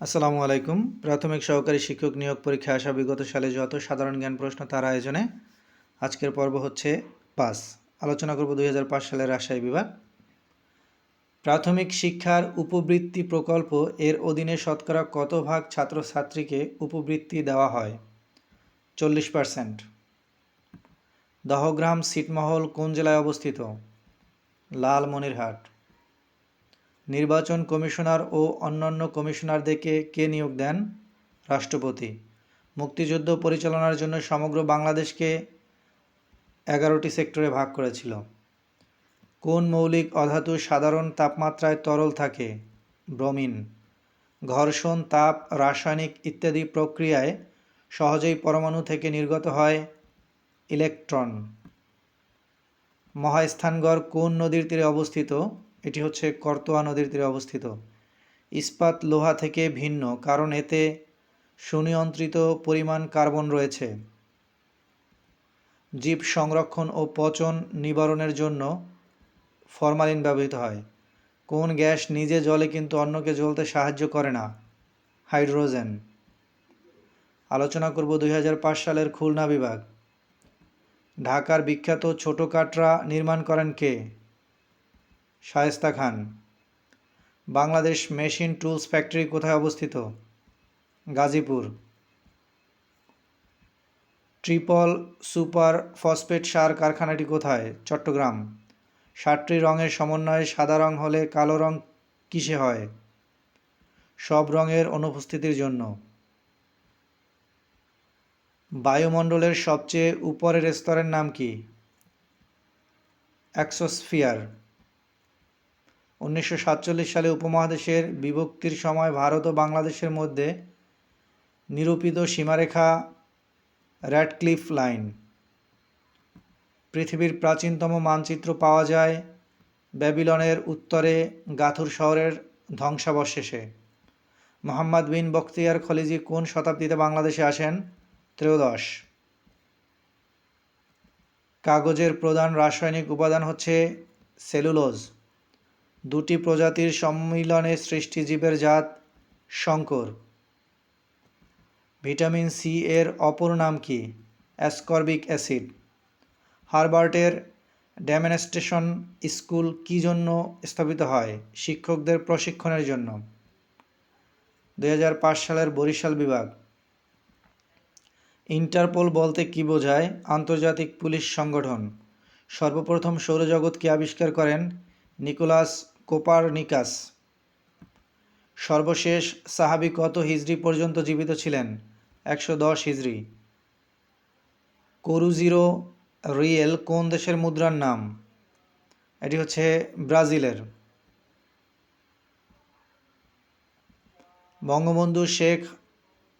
আসসালামু আলাইকুম। প্রাথমিক সহকারী শিক্ষক নিয়োগ পরীক্ষায় আসা বিগত সালে যত সাধারণ জ্ঞান প্রশ্ন তার আয়োজনে আজকের পর্ব হচ্ছে ৫। আলোচনা করব ২০০৫ সালের রাজশাহী বিভাগ। প্রাথমিক শিক্ষার উপবৃত্তি প্রকল্প এর অধীনে শতকরা কত ভাগ ছাত্রছাত্রীকে উপবৃত্তি দেওয়া হয়? ৪০%। দহগ্রাম ছিটমহল কোন জেলায় অবস্থিত? লালমনিরহাট। নির্বাচন কমিশনার ও অন্যান্য কমিশনারদেরকে কে নিয়োগ দেন? রাষ্ট্রপতি। মুক্তিযুদ্ধ পরিচালনার জন্য সমগ্র বাংলাদেশকে ১১টি সেক্টরে ভাগ করেছিল। কোন মৌলিক অধাতু সাধারণ তাপমাত্রায় তরল থাকে? ব্রোমিন। ঘর্ষণ, তাপ, রাসায়নিক ইত্যাদি প্রক্রিয়ায় সহজেই পরমাণু থেকে নির্গত হয় ইলেকট্রন। মহাস্থানগড় কোন নদীর তীরে অবস্থিত? এটি হচ্ছে করতোয়া নদীর তীরে অবস্থিত। ইস্পাত লোহা থেকে ভিন্ন কারণ এতে সুনিয়ন্ত্রিত পরিমাণ কার্বন রয়েছে। জীব সংরক্ষণ ও পচন নিবারণের জন্য ফরমালিন ব্যবহৃত হয়। কোন গ্যাস নিজে জ্বলে কিন্তু অন্যকে জ্বলতে সাহায্য করে না? হাইড্রোজেন। আলোচনা করব ২০০৫ সালের খুলনা বিভাগ। ঢাকার বিখ্যাত ছোট কাটরা নির্মাণ করেন কে? Shaista Khan. Bangladesh machine tools factory কোথায় অবস্থিত? গাজীপুর। ট্রিপল সুপার ফসফেট সার কারখানাটি কোথায়? চট্টগ্রাম। 7টি রঙের সমন্বয়ে সাদা রং হলে কালো রং কিসে হয়? সব রঙের অনুপস্থিতির জন্য। বায়ুমণ্ডলের সবচেয়ে উপরের স্তরের নাম কি? অ্যাক্সোস্ফিয়ার। 1947 সালে উপমহাদেশের বিভক্তির সময় ভারত ও বাংলাদেশের মধ্যে নিরূপিত সীমারেখা র্যাডক্লিফ লাইন। পৃথিবীর প্রাচীনতম মানচিত্র পাওয়া যায় ব্যাবিলনের উত্তরে গাথুর শহরের ধ্বংসাবশেষে। মোহাম্মদ বিন বখতিয়ার খলিজি কোন শতাব্দীতে বাংলাদেশে আসেন? ত্রয়োদশ। কাগজের প্রধান রাসায়নিক উপাদান হচ্ছে সেলুলোজ। 2টি প্রজাতির সম্মিলনে সৃষ্টি জীবের জাত শঙ্কর। ভিটামিন সি এর অপর নাম কি? Ascorbic acid. হার্ভার্ডের ডেমনস্ট্রেশন স্কুল কী জন্য স্থাপিত হয়? শিক্ষকদের প্রশিক্ষণের জন্য। ২০০৫ সালের বরিশাল বিভাগ। ইন্টারপোল বলতে কী বোঝায়? আন্তর্জাতিক পুলিশ সংগঠন। সর্বপ্রথম সৌরজগৎকে আবিষ্কার করেন নিকোলাস কোপারনিকাস। সর্বশেষ সাহাবী কত হিজরি পর্যন্ত জীবিত ছিলেন? 110 হিজরি। করুজিরো রিয়েল কোন দেশের মুদ্রার নাম? এটি হচ্ছে ব্রাজিলের।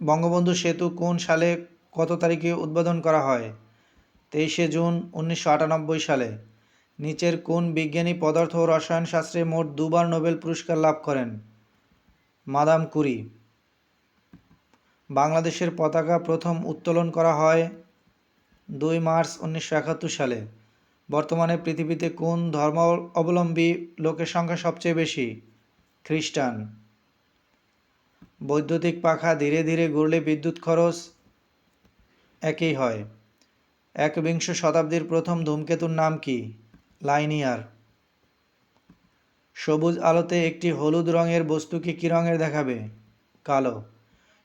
বঙ্গবন্ধু সেতু কোন সালে কত তারিখে উদ্বোধন করা হয়? 23শে জুন 1998 সালে। নিচের কোন বিজ্ঞানী পদার্থ ও রসায়ন শাস্ত্রে মোট 2বার নোবেল পুরস্কার লাভ করেন? Madame Curie. বাংলাদেশের পতাকা প্রথম উত্তোলন করা হয় 2 মার্চ 1971 সালে। বর্তমানে পৃথিবীতে কোন ধর্মাবলম্বী লোকের সংখ্যা সবচেয়ে বেশি? খ্রিস্টান। বৈদ্যুতিক পাখা ধীরে ধীরে ঘুরলে বিদ্যুৎ খরচ একই হয়। একবিংশ শতাব্দীর প্রথম ধূমকেতুর নাম কি? লাইনিয়ার। সবুজ আলোতে একটি হলুদ রঙের বস্তুকে কী রঙের দেখাবে? কালো।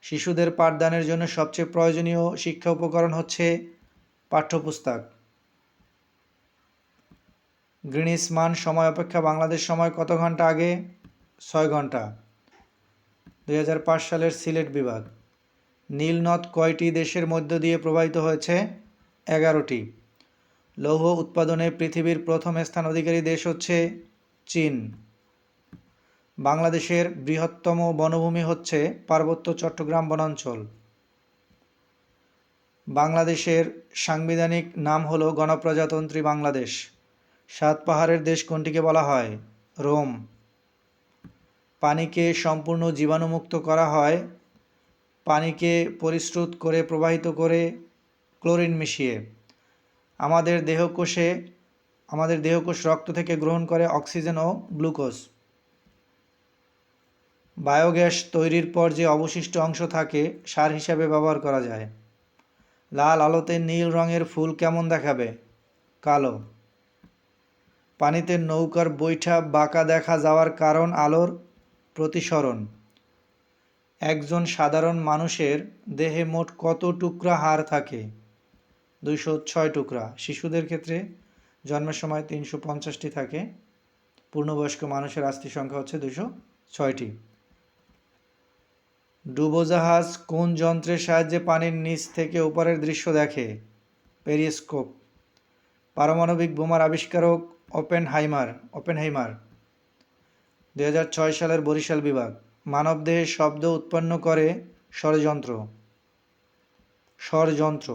শিশুদের পাঠদানের জন্য সবচেয়ে প্রয়োজনীয় শিক্ষা উপকরণ হচ্ছে পাঠ্যপুস্তক। গ্রিনিচ মান সময় অপেক্ষা বাংলাদেশ সময় কত ঘন্টা আগে? 6 ঘন্টা। 2005 সালের সিলেট বিভাগ। নীল নদ কয়টি দেশের মধ্য দিয়ে প্রবাহিত হয়েছে? 11টি। লৌহ উৎপাদনে পৃথিবীর প্রথম স্থান অধিকারী দেশ হচ্ছে চীন। বাংলাদেশের বৃহত্তম বনভূমি হচ্ছে পার্বত্য চট্টগ্রাম বনাঞ্চল। বাংলাদেশের সাংবিধানিক নাম হলো গণপ্রজাতন্ত্রী বাংলাদেশ। 7 পাহাড়ের দেশ কোনটিকে বলা হয়? রোম। পানিকে সম্পূর্ণ জীবাণুমুক্ত করা হয় পানিকে পরিশ্রুত করে প্রবাহিত করে ক্লোরিন মিশিয়ে। আমাদের দেহকোষ রক্ত থেকে গ্রহণ করে অক্সিজেন ও গ্লুকোজ। বায়োগ্যাস তৈরির পর যে অবশিষ্ট অংশ থাকে সার হিসাবে ব্যবহার করা যায়। লাল আলোতে নীল রঙের ফুল কেমন দেখাবে? কালো। পানিতে নৌকার বৈঠা বাঁকা দেখা যাওয়ার কারণ আলোর প্রতিসরণ। একজন সাধারণ মানুষের দেহে মোট কত টুকরা হাড় থাকে? 206 টুকরা। শিশুদের ক্ষেত্রে জন্মের সময় 350টি থাকে। পূর্ণবয়স্ক মানুষের আস্তি সংখ্যা হচ্ছে 206টি। ডুবোজাহাজ কোন যন্ত্রের সাহায্যে পানির নিচ থেকে উপরের দৃশ্য দেখে? পেরিস্কোপ। পারমাণবিক বোমার আবিষ্কারক ওপেনহাইমার। 2006 সালের বরিশাল বিভাগ। মানবদেহে শব্দ উৎপন্ন করে স্বরযন্ত্র।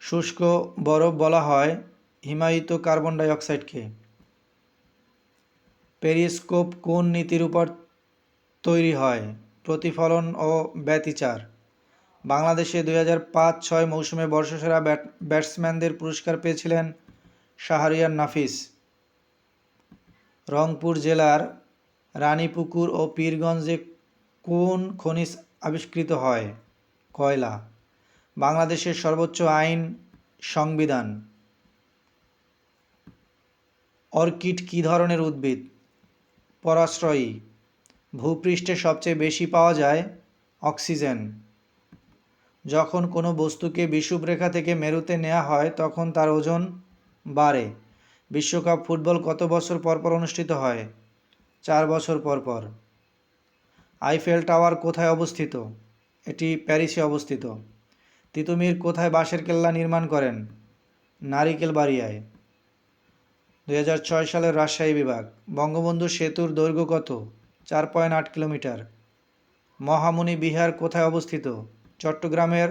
শুষ্ক বরফ বলা হয় হিমায়িত কার্বন ডাই অক্সাইডকে। পেরিস্কোপ কোন নীতির উপর তৈরি হয়? প্রতিফলন ও ব্যতিচার। বাংলাদেশে 2005-06 মৌসুমে বর্ষসেরা ব্যাটসম্যানদের পুরস্কার পেয়েছিলেন শাহরিয়ার নাফিস। রংপুর জেলার রানীপুকুর ও পীরগঞ্জে কোন খনিজ আবিষ্কৃত হয়? কয়লা। বাংলাদেশের সর্বোচ্চ আইন সংবিধান। অর্কিড কী ধরনের উদ্ভিদ? পরাশ্রয়ী। ভূপৃষ্ঠে সবচেয়ে বেশি পাওয়া যায় অক্সিজেন। যখন কোনো বস্তুকে বিষুবরেখা থেকে মেরুতে নেওয়া হয় তখন তার ওজন বাড়ে। বিশ্বকাপ ফুটবল কত বছর পর পর অনুষ্ঠিত হয়? 4 বছর পর পর। আইফেল টাওয়ার কোথায় অবস্থিত? এটি প্যারিসে অবস্থিত। তিতুমির কোথায় বাঁশের কেল্লা নির্মাণ করেন? নারিকেলবাড়িয়ায়। 2006 সালের রাজশাহী বিভাগ। বঙ্গবন্ধু সেতুর দৈর্ঘ্য কত? 4.8 কিলোমিটার। মহামুনি বিহার কোথায় অবস্থিত? চট্টগ্রামের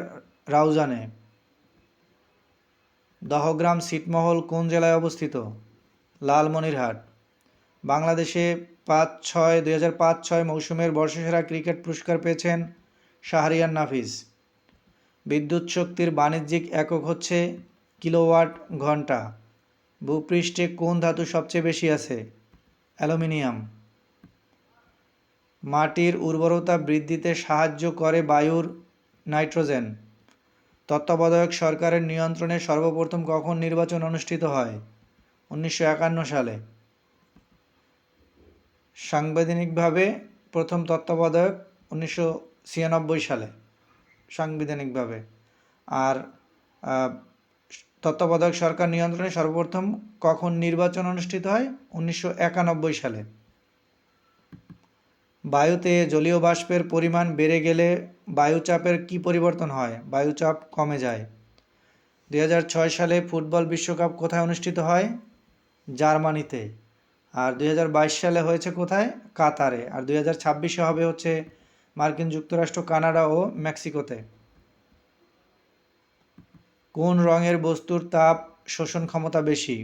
রাউজানে। দহগ্রাম ছিটমহল কোন জেলায় অবস্থিত? লালমনিরহাট। বাংলাদেশে 2005-06 মৌসুমের বর্ষসেরা ক্রিকেট পুরস্কার পেয়েছেন শাহরিয়ার নাফিস। বিদ্যুৎ শক্তির বাণিজ্যিক একক হচ্ছে কিলোওয়াট ঘন্টা। ভূপৃষ্ঠে কোন ধাতু সবচেয়ে বেশি আছে? অ্যালুমিনিয়াম। মাটির উর্বরতা বৃদ্ধিতে সাহায্য করে বায়ুর নাইট্রোজেন। তত্ত্বাবধায়ক সরকারের নিয়ন্ত্রণে সর্বপ্রথম কখন নির্বাচন অনুষ্ঠিত হয়? 1951 সালে। সাংবিধানিকভাবে প্রথম তত্ত্বাবধায়ক 1996 সালে সাংবিধানিকভাবে। আর তত্ত্বাবধায়ক সরকার নিয়ন্ত্রণে সর্বপ্রথম কখন নির্বাচন অনুষ্ঠিত হয়? 1991 সালে। বায়ুতে জলীয় বাষ্পের পরিমাণ বেড়ে গেলে বায়ুচাপের কি পরিবর্তন হয়? বায়ুচাপ কমে যায়। 2006 সালে ফুটবল বিশ্বকাপ কোথায় অনুষ্ঠিত হয়? জার্মানিতে। আর 2022 সালে হয়েছে কোথায়? কাতারে। আর 2026-এ হবে হচ্ছে মার্কিন যুক্তরাষ্ট্র, কানাডা ও মেক্সিকোতে। কোন রঙের বস্তুর তাপ শোষণ ক্ষমতা বেশি?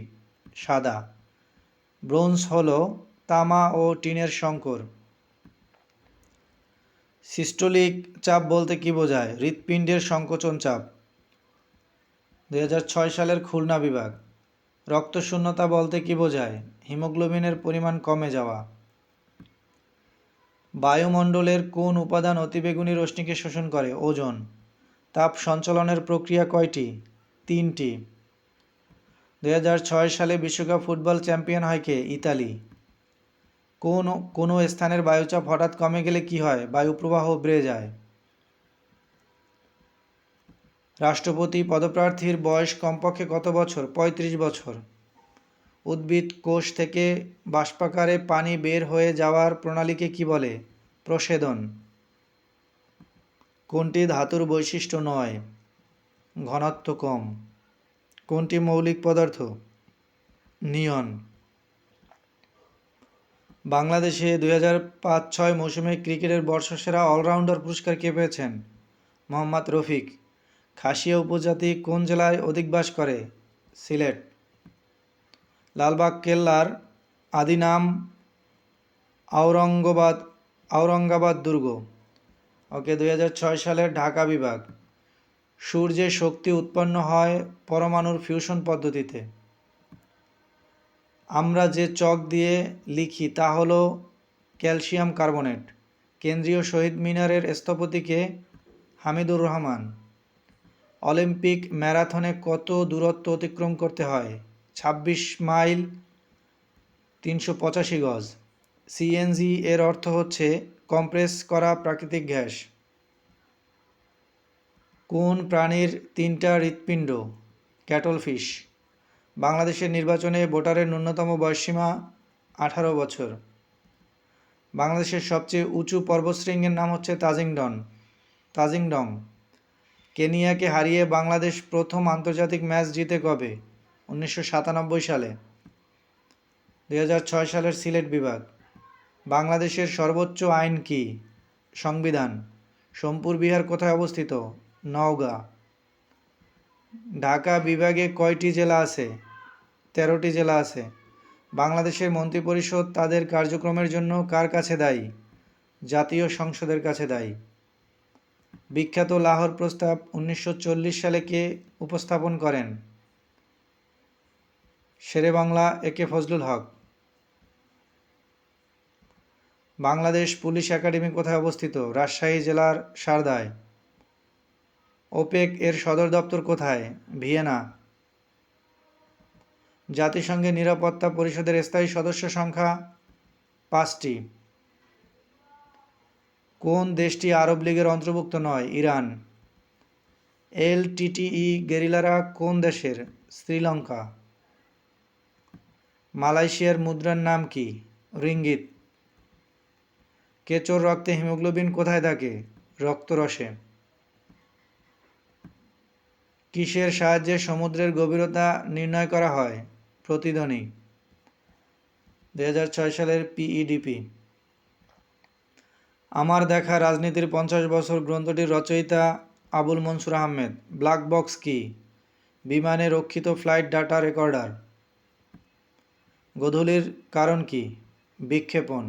সাদা। ব্রোঞ্জ হলো তামা ও টিনের সংকর। সিস্টোলিক চাপ বলতে কী বোঝায়? হৃৎপিণ্ডের সংকোচন চাপ। 2006 সালের খুলনা বিভাগ। রক্তশূন্যতা বলতে কী বোঝায়? হিমোগ্লোবিনের পরিমাণ কমে যাওয়া। বায়ুমণ্ডলের কোন উপাদান অতিবেগুনি রশ্মিকে শোষণ করে? ওজোন। তাপ সঞ্চালনের প্রক্রিয়া কয়টি? 3টি। 2006 সালে বিশ্বকাপ ফুটবল চ্যাম্পিয়ন হয় কে? ইতালি। কোনো স্থানের বায়ুচাপ হঠাৎ কমে গেলে কি হয়? বায়ুপ্রবাহ বেড়ে যায়। রাষ্ট্রপতি পদপ্রার্থীর বয়স কমপক্ষে কত বছর? 35 বছর। উদ্ভিদ কোষ থেকে বাষ্পাকারে পানি বের হয়ে যাওয়ার প্রণালীকে কি বলে? প্রস্বেদন। কোনটি ধাতুর বৈশিষ্ট্য নয়? ঘনত্ব কম। কোনটি মৌলিক পদার্থ? নিয়ন। বাংলাদেশে 2005-06 মৌসুমে ক্রিকেটের বর্ষসেরা অলরাউন্ডার পুরস্কার কে পেয়েছেন? মোহাম্মদ রফিক। খাসিয়া উপজাতি কোন জেলায় অধিবাস করে? সিলেট। লালবাগ কেল্লার আদি নাম আওরঙ্গাবাদ দুর্গ। ওকে। 2006 সালের ঢাকা বিভাগ। সূর্যে শক্তি উৎপন্ন হয় পরমাণুর ফিউশন পদ্ধতিতে। আমরা যে চক দিয়ে লিখি তা হলো ক্যালসিয়াম কার্বনেট। কেন্দ্রীয় শহীদ মিনারের স্থপতি কে? হামিদুর রহমান। অলিম্পিক ম্যারাথনে কত দূরত্ব অতিক্রম করতে হয়? ২৬ মাইল ৩৮৫ গজ। সিএনজি এর অর্থ হচ্ছে কম্প্রেস করা প্রাকৃতিক গ্যাস। কোন প্রাণীর ৩টা হৃৎপিণ্ড? ক্যাটলফিশ। বাংলাদেশের নির্বাচনে ভোটারের ন্যূনতম বয়সসীমা ১৮ বছর। বাংলাদেশের সবচেয়ে উঁচু পর্বতশৃঙ্গের নাম হচ্ছে তাজিংডং। কেনিয়াকে হারিয়ে বাংলাদেশ প্রথম আন্তর্জাতিক ম্যাচ জিতে কবে? ১৯৯৭ সালে। ২০০৬ সালের সিলেট বিভাগ। বাংলাদেশের সর্বোচ্চ আইন কি? সংবিধান। সোমপুর বিহার কোথায় অবস্থিত? নওগাঁ। ঢাকা বিভাগে কয়টি জেলা আছে? ১৩টি জেলা আছে। বাংলাদেশের মন্ত্রিপরিষদ তাদের কার্যক্রমের জন্য কার কাছে দায়ী? জাতীয় সংসদের কাছে দায়ী। বিখ্যাত লাহোর প্রস্তাব ১৯৪০ সালে কে উপস্থাপন করেন? শেরেবাংলা একে ফজলুল হক। বাংলাদেশ পুলিশ একাডেমি কোথায় অবস্থিত? রাজশাহী জেলার সারদায়। ওপেক এর সদর দপ্তর কোথায়? ভিয়েনা। জাতিসংঘের নিরাপত্তা পরিষদের স্থায়ী সদস্য সংখ্যা ৫টি। কোন দেশটি আরব লীগের অন্তর্ভুক্ত নয়? ইরান। এলটিটিই গেরিলারা কোন দেশের? শ্রীলঙ্কা। মালয়েশিয়ার মুদ্রার নাম কি? রিঙ্গিত। কেঁচোর রক্তে হিমোগ্লোবিন কোথায় থাকে? রক্তরসে। কিসের সাহায্যে সমুদ্রের গভীরতা নির্ণয় করা হয়? প্রতিধ্বনি। ২০০৬ সালের পিইডিপি। আমার দেখা রাজনীতির ৫০ বছর গ্রন্থটির রচয়িতা আবুল মনসুর আহমেদ। ব্ল্যাক বক্স কি? বিমানে রক্ষিত ফ্লাইট ডাটা রেকর্ডার। গোধূলির কারণ কি? বিক্ষেপণ।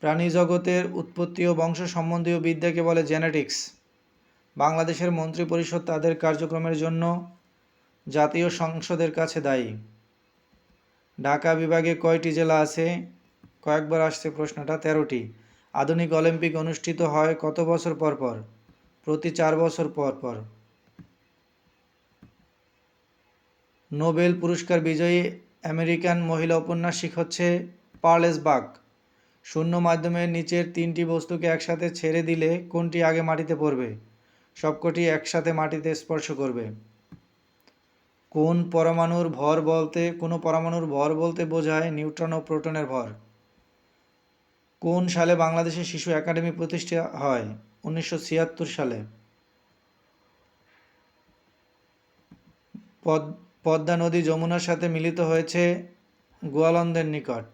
প্রাণীজগতের উৎপত্তি ও বংশ সম্বন্ধীয় বিদ্যাকে বলে জেনেটিক্স। বাংলাদেশের মন্ত্রিপরিষদ তাদের কার্যক্রমের জন্য জাতীয় সংসদের কাছে দায়ী। ঢাকা বিভাগে কয়টি জেলা আছে? কয়েকবার আসছে প্রশ্নটা, ১৩টি। আধুনিক অলিম্পিক অনুষ্ঠিত হয় কত বছর পর পর? প্রতি ৪ বছর পর পর। নোবেল পুরস্কার বিজয়ী আমেরিকান মহিলা ঔপন্যাসিক হচ্ছে পার্লেস বাক। শূন্য মাধ্যমের নিচের ৩টি বস্তুকে একসাথে ছেড়ে দিলে কোনটি আগে মাটিতে পড়বে? সবকটি একসাথে মাটিতে স্পর্শ করবে। কোনো পরমাণুর ভর বলতে বোঝায় নিউট্রন ও প্রোটনের ভর। কোন সালে বাংলাদেশে শিশু একাডেমি প্রতিষ্ঠা হয়? ১৯৭৬ সালে। পদ্মা নদী যমুনার সাথে মিলিত হয়েছে গোয়ালন্দের নিকট।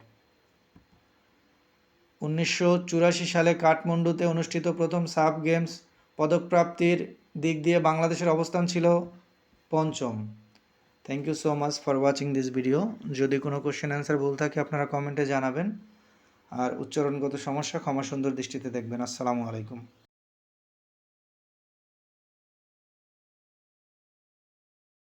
১৯৮৪ সালে কাঠমান্ডুতে অনুষ্ঠিত প্রথম সাফ গেমস পদকপ্রাপ্তির দিক দিয়ে বাংলাদেশের অবস্থান ছিল পঞ্চম। Thank you so much for watching this video. যদি কোনো কোশ্চেন অ্যান্সার ভুল থাকে আপনারা কমেন্টে জানাবেন, আর উচ্চারণগত সমস্যা ক্ষমা সুন্দর দৃষ্টিতে দেখবেন। আসসালামু আলাইকুম।